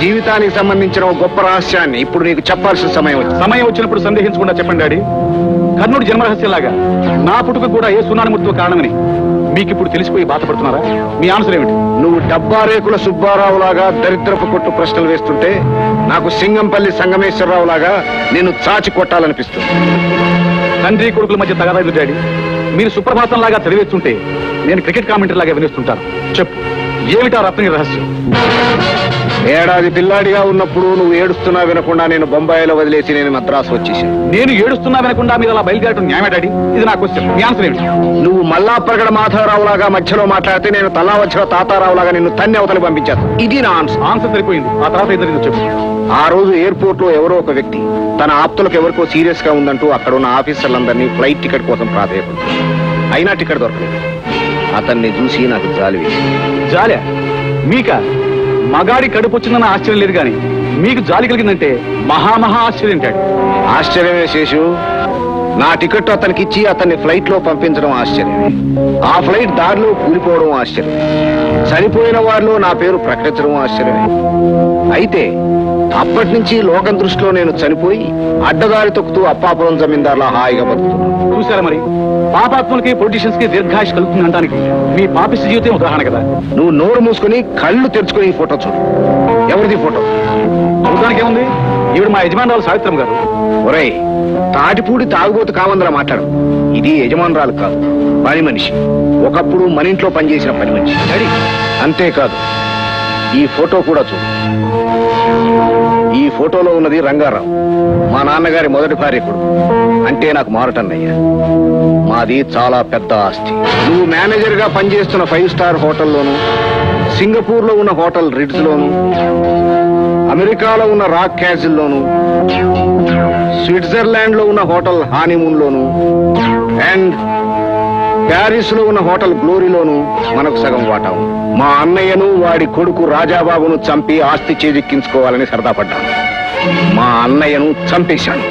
జీవితానికి సంబంధించిన ఒక గొప్ప రహస్యాన్ని ఇప్పుడు నీకు చెప్పాల్సిన సమయం వచ్చినప్పుడు సందేహించకుండా చెప్పండి డాడీ. కర్ణుడి జన్మరహస్యంలాగా నా పుట్టుక కూడా ఏ సునానుమూర్తితో కారణమని మీకు ఇప్పుడు తెలిసిపోయి బాధపడుతున్నారా? మీ ఆన్సర్ ఏమిటి? నువ్వు డబ్బా రేకుల సుబ్బారావు లాగా దరిద్రపు కొట్టు ప్రశ్నలు వేస్తుంటే నాకు సింగంపల్లి సంగమేశ్వరరావు లాగా నేను చాచి కొట్టాలనిపిస్తుంది. తండ్రి కొడుకుల మధ్య తగదాదు డాడీ. మీరు సుప్రభాతం లాగా తెలివేస్తుంటే నేను క్రికెట్ కామెంటరీ లాగా వినిస్తుంటాను. చెప్పు, ఏమిటా రత్నగిరి రహస్యం? ఏడాది పిల్లాడిగా ఉన్నప్పుడు నువ్వు ఏడుస్తున్నా వినకుండా నేను బొంబాయిలో వదిలేసి నేను మద్రాసు వచ్చేసాను. నేను ఏడుస్తున్నా వినకుండా మీరు అలా బయలుదేరటం న్యాయమే డాడీ? ఇది నా క్వశ్చన్. మీ ఆన్సర్ ఏమిటి? నువ్వు మల్లాప్రగడ మాధవరావు లాగా మధ్యలో మాట్లాడితే నేను తలా వచ్చిన తాతారావు లాగా నిన్ను తన్ని అవతలి పంపించాను. ఇది నా ఆన్సర్. ఆన్సర్ సరిపోయింది. ఆ తర్వాత ఏం జరిగిందో చెప్పు. ఆ రోజు ఎయిర్పోర్ట్ లో ఎవరో ఒక వ్యక్తి తన ఆప్తులకు ఎవరికో సీరియస్ గా ఉందంటూ అక్కడ ఉన్న ఆఫీసర్లందరినీ ఫ్లైట్ టికెట్ కోసం ప్రాధాయపడుతుంది. అయినా టికెట్ దొరకలేదు. అతన్ని చూసి నాకు జాలి వేసింది. జాలి మీకా? మగాడి కడుపు వచ్చిందన్న ఆశ్చర్యం లేదు కానీ మీకు జాలి కలిగిందంటే మహా ఆశ్చర్యం డాడీ. ఆశ్చర్యమే శేషు. నా టికెట్ అతనికి ఇచ్చి అతన్ని ఫ్లైట్ లో పంపించడం ఆశ్చర్యమే. ఆ ఫ్లైట్ దారిలో కూలిపోవడం ఆశ్చర్యమే. చనిపోయిన వారిలో నా పేరు ప్రకటించడం ఆశ్చర్యమే. అయితే అప్పటి నుంచి లోకం దృష్టిలో నేను చనిపోయి అడ్డదారి తొక్కుతూ అప్పాపురం జమీందార్లా హాయిగా బతుకుతున్నాను. చూసారా మరి, పాపాత్మలకి పొలిటీషియన్స్ కి దీర్ఘాయుష్ కలుగుతుంది అనడానికి మీ పాపిష్టి జీవితం ఉదాహరణ కదా. నువ్వు నోరు మూసుకుని కళ్ళు తెరుచుకుని ఈ ఫోటో చూడు. ఎవరిది ఫోటో? చూడడానికి ఏముంది? ఈవిడ మా యజమానురాలు సావిత్రం గారు. ఒరేయ్, తాటిపూడి తాగుబోతు కావందరా మాట్లాడు. ఇది యజమానురాలు కాదు, పని మనిషి. ఒకప్పుడు మన ఇంట్లో పనిచేసిన పని మనిషి. అంతేకాదు, ఈ ఫోటో కూడా చూడు. ఈ ఫోటోలో ఉన్నది రంగారావు, మా నాన్నగారి మొదటి భార్య కొడుకు. అంటే నాకు మారటన్నయ్యా. మాది చాలా పెద్ద ఆస్తి. నువ్వు మేనేజర్ గా పనిచేస్తున్న 5 స్టార్ హోటల్లోను, సింగపూర్ లో ఉన్న హోటల్ రిడ్జ్ లోను, అమెరికాలో ఉన్న రాక్ క్యాజిల్ లోను, స్విట్జర్లాండ్ లో ఉన్న hotel honeymoon loan, and Paris లో ఉన్న హోటల్ గ్లోరీలోను మనకు సగం వాటా ఉంది. మా అన్నయ్యను వాడి కొడుకు రాజాబాబును చంపి ఆస్తి చేజిక్కించుకోవాలని సరదా పడ్డాను. మా అన్నయ్యను చంపేశాను.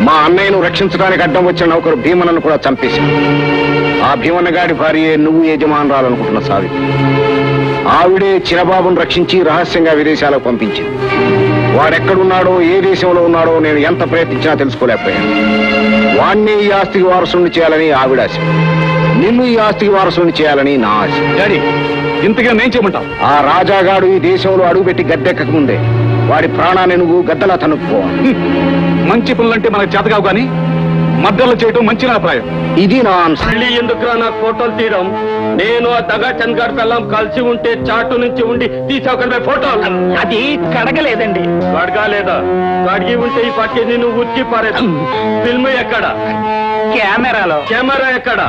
మా అన్నయ్యను రక్షించడానికి అడ్డం వచ్చిన నౌకరు భీమన్నను కూడా చంపేశాను. ఆ భీమన్నగాడి భార్యే నువ్వు యజమానురాలనుకుంటున్న సావిత్రి. ఆవిడే చిన్నబాబును రక్షించి రహస్యంగా విదేశాలకు పంపించింది. వాడెక్కడున్నాడో, ఏ దేశంలో ఉన్నాడో నేను ఎంత ప్రయత్నించినా తెలుసుకోలేకపోయాను. వాణ్ణి ఈ ఆస్తికి వారసుని చేయాలని ఆవిడ ఆశ. నిన్ను ఈ ఆస్తికి వారసుని చేయాలని నా ఆశ. డాడీ, ఇంతగా నేను చేయమంటావు? ఆ రాజాగాడు ఈ దేశంలో అడుగుపెట్టి గద్దెక్కక ముందే వాడి ప్రాణాన్ని నువ్వు గద్దలా తనుక్కోవాలి. మంచి పనులంటే మనకు చేతకావు కానీ మద్దలు చేయడం మంచి అభిప్రాయం. ఇది నా ఆన్సర్. మళ్ళీ ఎందుకురా నాకు ఫోటోలు తీయడం? నేను ఆ దగా చంద్ గారి పిల్లం కలిసి ఉంటే చాటు నుంచి ఉండి తీసావు ఫోటోలు. అది కడగలేదండి. కడగాలేదా? కడిగి ఉంటే ఈ పట్టి నేను ఉచ్చి పారేది. ఫిల్మ్ ఎక్కడ? కెమెరా ఎక్కడ?